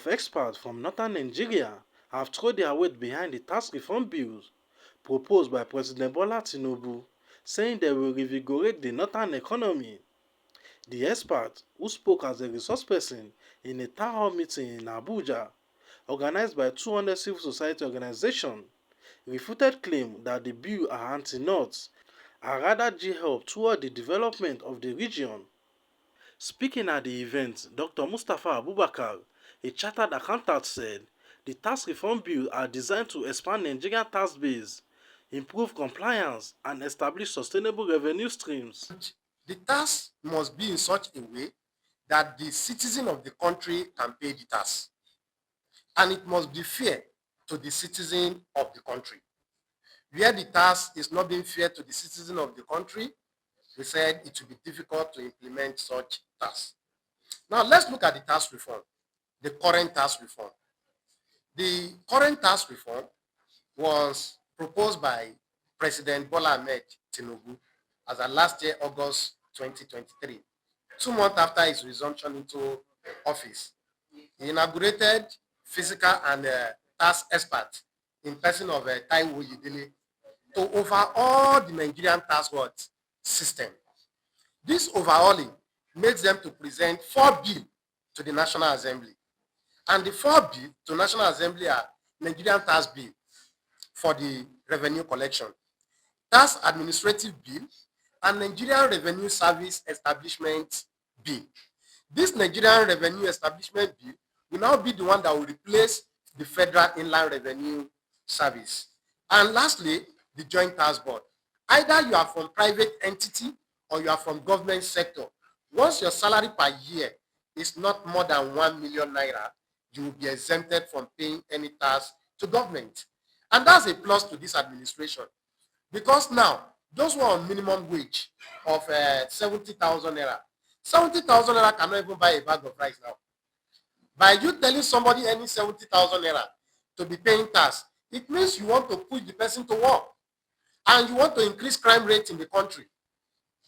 of experts from northern Nigeria have thrown their weight behind the tax reform bills proposed by President Bola Tinubu, saying they will reinvigorate the northern economy. The expert, who spoke as a resource person in a town hall meeting in Abuja, organized by 200 civil society organizations, refuted claims that the bill are anti-North and rather due help toward the development of the region. Speaking at the event, Dr. Mustafa Abubakar, a chartered accountant, said the tax reform bills are designed to expand Nigerian tax base, improve compliance, and establish sustainable revenue streams. The tax must be in such a way that the citizen of the country can pay the tax. And it must be fair to the citizen of the country. Where the tax is not being fair to the citizen of the country, we said it will be difficult to implement such tax. Now let's look at the tax reform, the current tax reform. The current tax reform was proposed by President Bola Ahmed Tinubu as of last year, August 2023, 2 months after his resumption into office. He inaugurated physical and tax experts in person of Taiwo Yidele to overhaul the Nigerian tax system. This overhauling makes them to present 4 bills to the National Assembly. And the 4 bills to National Assembly are Nigerian tax bill for the revenue collection, tax administrative bill, and Nigerian Revenue Service Establishment Bill. This Nigerian Revenue Establishment Bill will now be the one that will replace the Federal Inland Revenue Service. And lastly, the Joint Tax Board. Either you are from private entity or you are from government sector. Once your salary per year is not more than 1 million naira, you will be exempted from paying any tax to government. And that's a plus to this administration. Because now, those who are on minimum wage of 70,000 naira, 70,000 naira cannot even buy a bag of rice now. By you telling somebody any 70,000 naira to be paying tax, it means you want to push the person to work. And you want to increase crime rate in the country.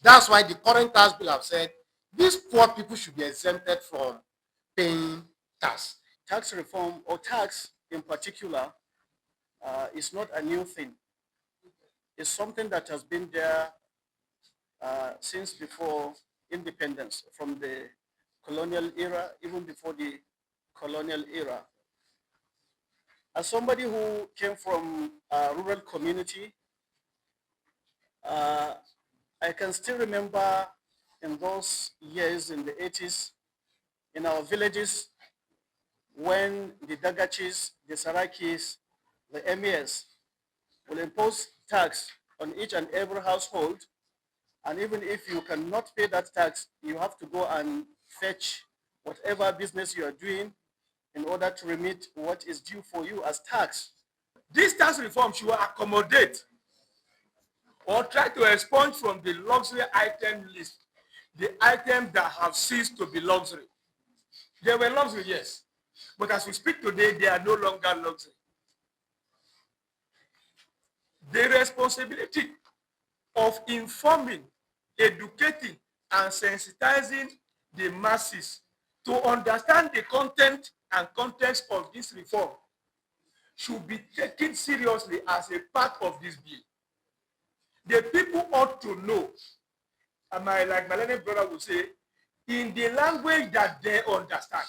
That's why the current tax bill have said these poor people should be exempted from paying tax. Tax reform, or tax in particular, is not a new thing. It's something that has been there since before independence, from the colonial era, even before the colonial era. As somebody who came from a rural community, I can still remember in those years in the 80s, in our villages, when the Dagachis, the Sarakis, the emirs will impose tax on each and every household. And even if you cannot pay that tax, you have to go and fetch whatever business you are doing in order to remit what is due for you as tax. This tax reform should accommodate or try to expunge from the luxury item list the items that have ceased to be luxury. They were luxury, yes, but as we speak today, they are no longer luxury. The responsibility of informing, educating, and sensitizing the masses to understand the content and context of this reform should be taken seriously as a part of this bill. The people ought to know, and like my learned brother would say, in the language that they understand.